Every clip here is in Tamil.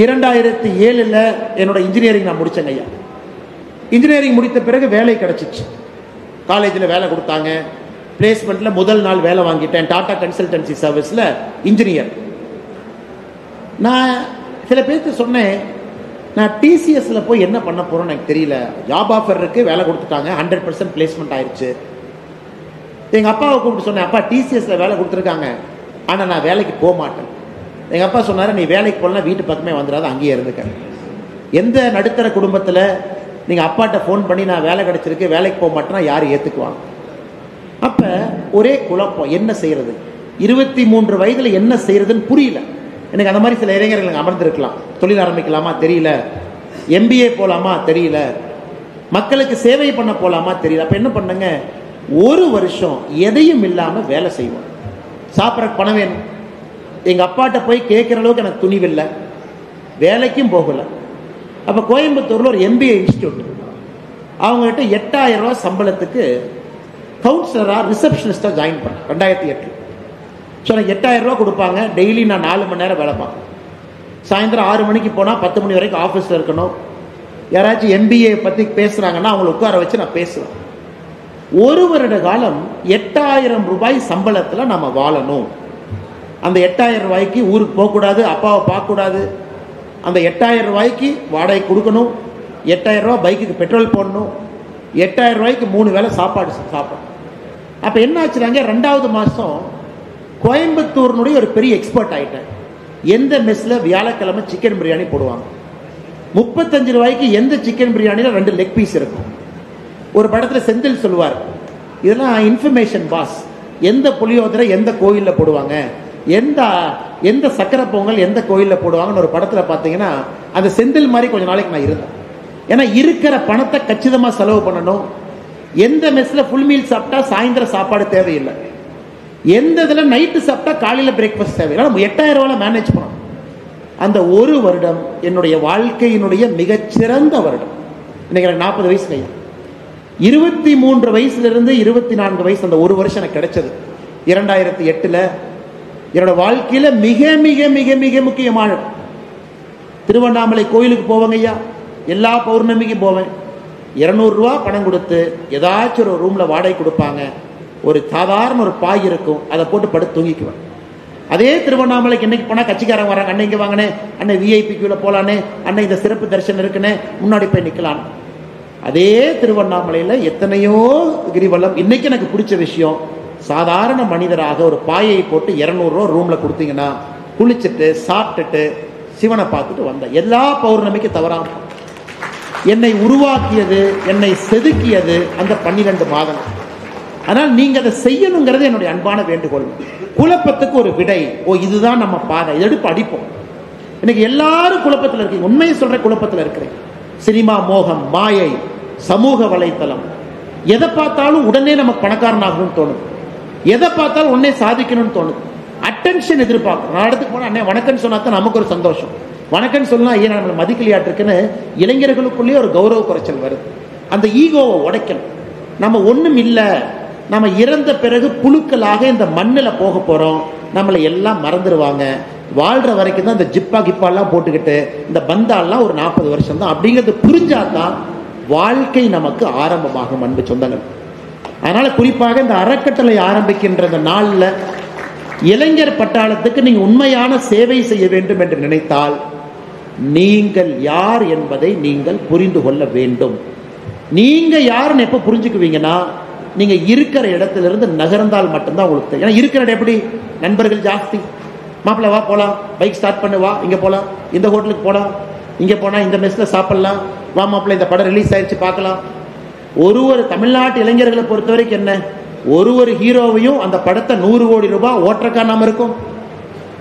2007 என்னோட இன்ஜினியரிங் நான் முடிச்சேங்க ஐயா. இன்ஜினியரிங் முடித்த பிறகு வேலை கிடைச்சிச்சு. காலேஜில் வேலை கொடுத்தாங்க. பிளேஸ்மெண்ட்டில் முதல் நாள் வேலை வாங்கிட்டேன். டாடா கன்சல்டன்சி சர்வீஸில் இன்ஜினியர். நான் சில பேருக்கு சொன்னேன், நான் டிசிஎஸில் போய் என்ன பண்ண போகிறோன்னு எனக்கு தெரியல. ஜாப் ஆஃபர் இருக்குது, வேலை கொடுத்துட்டாங்க, 100% பிளேஸ்மெண்ட் ஆயிடுச்சு. எங்கள் அப்பாவை கூப்பிட்டு சொன்னேன், அப்பா டிசிஎஸில் வேலை கொடுத்துருக்காங்க, ஆனால் நான் வேலைக்கு போக மாட்டேன். எங்கள் அப்பா சொன்னார், நீ வேலைக்கு போகலாம், வீட்டு பக்கமே வந்துடாது, அங்கேயே இருந்துக்க. எந்த நடுத்தர குடும்பத்தில் நீங்கள் அப்பாட்ட ஃபோன் பண்ணி நான் வேலை கிடைச்சிருக்கு, வேலைக்கு போக மாட்டேன்னா யார் ஏற்றுக்குவாங்க? அப்போ ஒரே குழப்பம், என்ன செய்யறது? 23 வயதில் என்ன செய்யறதுன்னு புரியல எனக்கு. அந்த மாதிரி சில இளைஞர்கள் அமர்ந்திருக்கலாம். தொழில் ஆரம்பிக்கலாமா தெரியல, MBA போகலாமா தெரியல, மக்களுக்கு சேவை பண்ண போகலாமா தெரியல. அப்போ என்ன பண்ணுங்க, ஒரு வருஷம் எதையும் இல்லாமல் வேலை செய்வோம். சாப்பிட்ற பணம் வேணும். எங்கள் அப்பாட்ட போய் கேட்குற அளவுக்கு எனக்கு துணிவில்லை, வேலைக்கும் போகலை. அப்போ கோயம்புத்தூரில் ஒரு MBA இன்ஸ்டியூட், அவங்ககிட்ட 8000 ரூபா சம்பளத்துக்கு கவுன்சிலராக ரிசப்ஷனிஸ்டாக ஜாயின் பண்ணேன் 2008. ஸோ எனக்கு 8000 ரூபா கொடுப்பாங்க. டெய்லி நான் 4 மணி நேரம் வேலை பார்ப்பேன். சாயந்தரம் 6 மணிக்கு போனால் 10 மணி வரைக்கும் ஆஃபீஸில் இருக்கணும். யாராச்சும் MBA பற்றி பேசுகிறாங்கன்னா அவங்களை உட்கார வச்சு நான் பேசுவேன். ஒரு வருட காலம் 8000 ரூபாய் சம்பளத்தில் நம்ம வாழணும். அந்த 8000 ரூபாய்க்கு ஊருக்கு போகக்கூடாது, அப்பாவை பார்க்கக்கூடாது. அந்த 8000 ரூபாய்க்கு வாடகை கொடுக்கணும், 8000 ரூபாய் பைக்குக்கு பெட்ரோல் போடணும், 8000 ரூபாய்க்கு 3 வேளை சாப்பாடு சாப்பிடணும். அப்போ என்ன ஆச்சுனாங்க, 2வது மாதம் கோயம்புத்தூர்னுடைய ஒரு பெரிய எக்ஸ்பர்ட் ஆகிட்டேன். எந்த மெஸ்ஸில் வியாழக்கிழமை சிக்கன் பிரியாணி போடுவாங்க, 35 ரூபாய்க்கு எந்த சிக்கன் பிரியாணியில் 2 லெக் பீஸ் இருக்கும். ஒரு படத்தில் செந்தில் சொல்லுவார், இதெல்லாம் இன்ஃபர்மேஷன் பாஸ், எந்த புளியோதரை எந்த கோயிலில் போடுவாங்க, எந்த சக்கரை பொங்கல் எந்த கோயிலில் போடுவாங்கன்னு ஒரு படத்தில் பார்த்தீங்கன்னா அந்த செந்தில் மாதிரி கொஞ்ச நாளைக்கு நான் இருந்தேன். ஏன்னா இருக்கிற பணத்தை கச்சிதமாக செலவு பண்ணணும். எந்த மெஸ்ஸில் ஃபுல் மீல் சாப்பிட்டா சாயந்தரம் சாப்பாடு தேவையில்லை, எந்த இதில் நைட்டு சாப்பிட்டா காலையில் பிரேக்ஃபாஸ்ட் தேவையில்லை. நம்ம 8000 ரூபாய் மேனேஜ் பண்ணணும். அந்த ஒரு வருடம் என்னுடைய வாழ்க்கையினுடைய மிகச்சிறந்த வருடம். இன்னைக்கு எனக்கு 40 வயசு கையா. 23 வயசுலேருந்து 24 வயசு அந்த ஒரு வருஷம் எனக்கு கிடைச்சது. 2008 என்னோட வாழ்க்கையில மிக மிக மிக மிக முக்கியமான திருவண்ணாமலை கோயிலுக்கு போவாங்க ஐயா. எல்லா பௌர்ணமிக்கும் போவேன். 200 ரூபா பணம் கொடுத்து ஏதாச்சும் ஒரு ரூம்ல வாடகை கொடுப்பாங்க. ஒரு சாதாரண ஒரு பாய் இருக்கும், அதை போட்டு படுத்து தூங்கிக்குவேன். அதே திருவண்ணாமலைக்கு என்னைக்கு போனால் கட்சிக்காரங்க வராங்க, அண்ணன் இங்கே வாங்கினே, அண்ணன் VIP போலானே, அண்ணன் இந்த சிறப்பு தரிசனம் இருக்குன்னு முன்னாடி போய் நிற்கலாம். அதே திருவண்ணாமலையில் எத்தனையோ கிரிவலம். இன்னைக்கு எனக்கு பிடிச்ச விஷயம், சாதாரண மனிதராக ஒரு பாயை போட்டு 200 ரூபா ரூம்ல கொடுத்தீங்கன்னா குளிச்சுட்டு சாப்பிட்டுட்டு சிவனை பார்த்துட்டு வந்தேன். எல்லா பௌர்ணமிக்கு தவறாம. என்னை உருவாக்கியது, என்னை செதுக்கியது அந்த 12 மாதம். ஆனால் நீங்க அதை செய்யணுங்கிறது என்னுடைய அன்பான வேண்டுகோள். குழப்பத்துக்கு ஒரு விடை, இதுதான் நம்ம பாதை, இதை எடுப்பு அடிப்போம். இன்னைக்கு எல்லாரும் குழப்பத்தில் இருக்கீங்க. உண்மையை சொல்ற குழப்பத்தில் இருக்கிறீங்க. சினிமா மோகம், மாயை, சமூக வலைத்தளம், எதை பார்த்தாலும் உடனே நமக்கு பணக்காரனாகணும்னு தோணுது, எதை பார்த்தாலும் உடனே சாதிக்கணும்னு தோணுது. அட்டென்ஷன் எதிர்பார்க்கணும். நான் இடத்துக்கு போனா அண்ணே வணக்கம்னு சொன்னா தான் நமக்கு ஒரு சந்தோஷம். வணக்கம்னு சொன்னா ஏன் நம்மளை மதிக்கலையாட்டிருக்குன்னு இளைஞர்களுக்குள்ளேயே ஒரு கௌரவ குறைச்சல் வருது. அந்த ஈகோவை உடைக்கணும். நம்ம ஒண்ணும் இல்லை, நம்ம இறந்த பிறகு புழுக்களாக இந்த மண்ணில் போக போறோம், நம்மளை எல்லாம் மறந்துடுவாங்க. வாழ்ற வரைக்கும் தான் இந்த ஜிப்பா கிப்பாலாம் போட்டுக்கிட்டு இந்த பந்தாலாம் ஒரு 40 வருஷம் தான் அப்படிங்கிறது புரிஞ்சாதான் வாழ்க்கை நமக்கு ஆரம்பமாகும். அன்பு சொந்தங்கள், அதனால குறிப்பாக இந்த அறக்கட்டளை ஆரம்பிக்கின்ற இந்த நாளில் இளைஞர் பட்டாளத்துக்கு நீங்க உண்மையான சேவை செய்ய வேண்டும் என்று நினைத்தால் நீங்கள் யார் என்பதை நீங்கள் புரிந்து கொள்ள வேண்டும். நீங்க யாருன்னு எப்ப புரிஞ்சுக்குவீங்கன்னா, நீங்க இருக்கிற இடத்திலிருந்து நகர்ந்தால் மட்டும்தான் உங்களுக்கு தெரியும். ஏன்னா இருக்கிற இடம் எப்படி, நண்பர்கள் ஜாஸ்தி, மாப்பிள்ள வா போலாம், பைக் ஸ்டார்ட் பண்ணு, வா இங்க போலாம், இந்த ஹோட்டலுக்கு போலாம், இங்க போனா இந்த மெஸ்ல சாப்பிடலாம், வா மாப்பிள்ள இந்த படம் ரிலீஸ் ஆயிடுச்சு பார்க்கலாம். ஒரு தமிழ்நாட்டு இளைஞர்களை பொறுத்த வரைக்கும் என்ன, ஒரு ஹீரோவையும் அந்த படத்தை 100 கோடி ரூபாய் ஓட்டுறக்கா நாம இருக்கும்.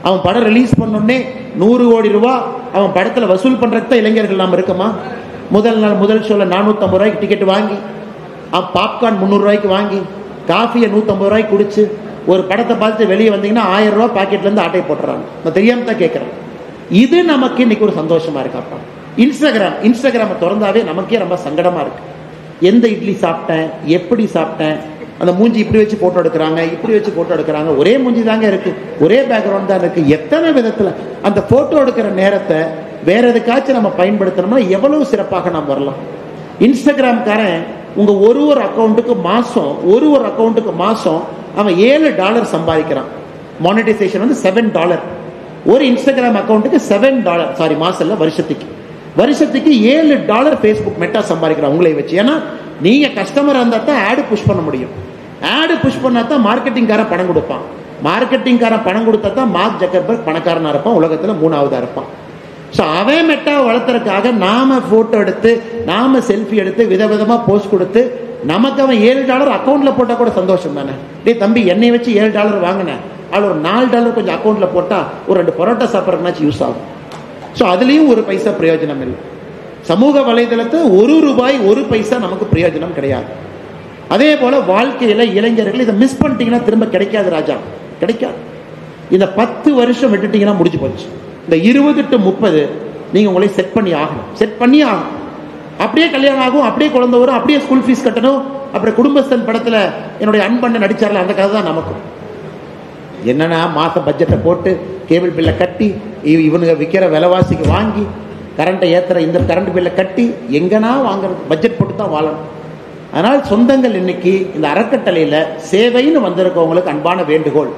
அவன் படம் ரிலீஸ் பண்ணோடனே 100 கோடி ரூபாய் அவன் படத்துல வசூல் பண்றதுக்கு இளைஞர்கள் நாம இருக்கமா? முதல் நாள் முதல் ஷோல 450 ரூபாய்க்கு டிக்கெட் வாங்கி, பாப்கார்ன் 300 ரூபாய்க்கு வாங்கி, காஃபியை 150 ரூபாய்க்கு குடிச்சு ஒரு படத்தை பார்த்து வெளியே வந்தீங்கன்னா 1000 ரூபாய் பாக்கெட்ல இருந்து ஆட்டை போட்டுறாங்க. நான் தெரியாம தான் கேட்கறேன். இது நமக்கு இன்னைக்கு ஒரு சந்தோஷமா இருக்காப்பா. இன்ஸ்டாகிராமை திறந்தாவே நமக்கே ரொம்ப சங்கடமா இருக்கு. எந்த இட்லி சாப்பிட்டேன், எப்படி சாப்பிட்டேன், அந்த மூஞ்சி இப்படி வச்சு போட்டோ எடுக்கிறாங்க, இப்படி வச்சு போட்டோ எடுக்கிறாங்க, ஒரே மூஞ்சி தாங்க இருக்கு, ஒரே பேக்ரவுண்ட் தான் இருக்கு. எத்தனை விதத்துல அந்த போட்டோ எடுக்கிற நேரத்தை வேற எதுக்காச்சும் நம்ம பயன்படுத்தணும்னா எவ்வளவு சிறப்பாக நாம் வரலாம். இன்ஸ்டாகிராம்காரன் உங்க ஒரு அக்கௌண்ட்டுக்கு மாசம் அவன் $7 சம்பாதிக்கிறான். மானிட்டைசேஷன் வந்து $7. ஒரு இன்ஸ்டாகிராம் அக்கௌண்ட்டுக்கு $7, சாரி மாசம் இல்ல, வருஷத்துக்கு $7 Facebook மெட்டா சம்பாதிக்கிறான் உங்களை வச்சு. ஏன்னா நீங்க கஸ்டமர் இருந்தா தான் ஆடு புஷ் பண்ண முடியும். ஆடு புஷ் பண்ணா தான் மார்க்கெட்டிங்காரன் பணம் கொடுப்பான். மார்க்கெட்டிங்காரன் பணம் கொடுத்தா தான் மார்க் ஜக்கர்பர்க் பணக்காரனா இருப்பான், உலகத்துல 3ஆவதா இருப்பான். ஸோ அவன் மெட்டாவை வளர்த்துறதுக்காக நாம போட்டோ எடுத்து, நாம செல்ஃபி எடுத்து, விதவிதமா போஸ்ட் கொடுத்து, நமக்கு அவன் $7 அக்கௌண்ட்ல போட்டா கூட சந்தோஷம் தானே. டே தம்பி, என்னை வச்சு $7 வாங்கினேன், அதில் ஒரு $4 கொஞ்சம் அக்கௌண்ட்ல போட்டா ஒரு 2 பரோட்டா சாப்பிட்றதுனாச்சும் யூஸ் ஆகும். ஸோ அதுலேயும் ஒரு பைசா பிரயோஜனம் இல்லை. சமூக வலைதளத்தை ₹1 1 பைசா நமக்கு பிரயோஜனம் கிடையாது. அதே போல வாழ்க்கையில இளைஞர்கள் இதை மிஸ் பண்ணிட்டீங்கன்னா திரும்ப கிடைக்காது ராஜா, கிடைக்காது. இந்த 10 வருஷம் விட்டுட்டீங்கன்னா முடிஞ்சு போச்சு. இந்த 20 to 30 நீங்க உங்களை செட் பண்ணி ஆகணும். அப்படியே கல்யாணம் ஆகும், அப்படியே குழந்தை வரும், அப்படியே ஸ்கூல் ஃபீஸ் கட்டணும். அப்புறம் குடும்பஸ்தன் படத்துல என்னுடைய அன்பண்ண நடிச்சார்ல, அந்த கதை தான் நமக்கும். என்னன்னா மாச பட்ஜெட்டை போட்டு கேபிள் பில்லை கட்டி, இவனுங்க விற்கிற விலைவாசிக்கு வாங்கி, கரண்ட்டை ஏத்துற இந்த கரண்ட் பில்லை கட்டி, எங்கன்னா வாங்குறது, பட்ஜெட் போட்டு தான் வாழணும். அதனால் சொந்தங்கள் இன்னைக்கு இந்த அறக்கட்டளையில சேவைன்னு வந்திருக்கவங்களுக்கு அன்பான வேண்டுகோள்,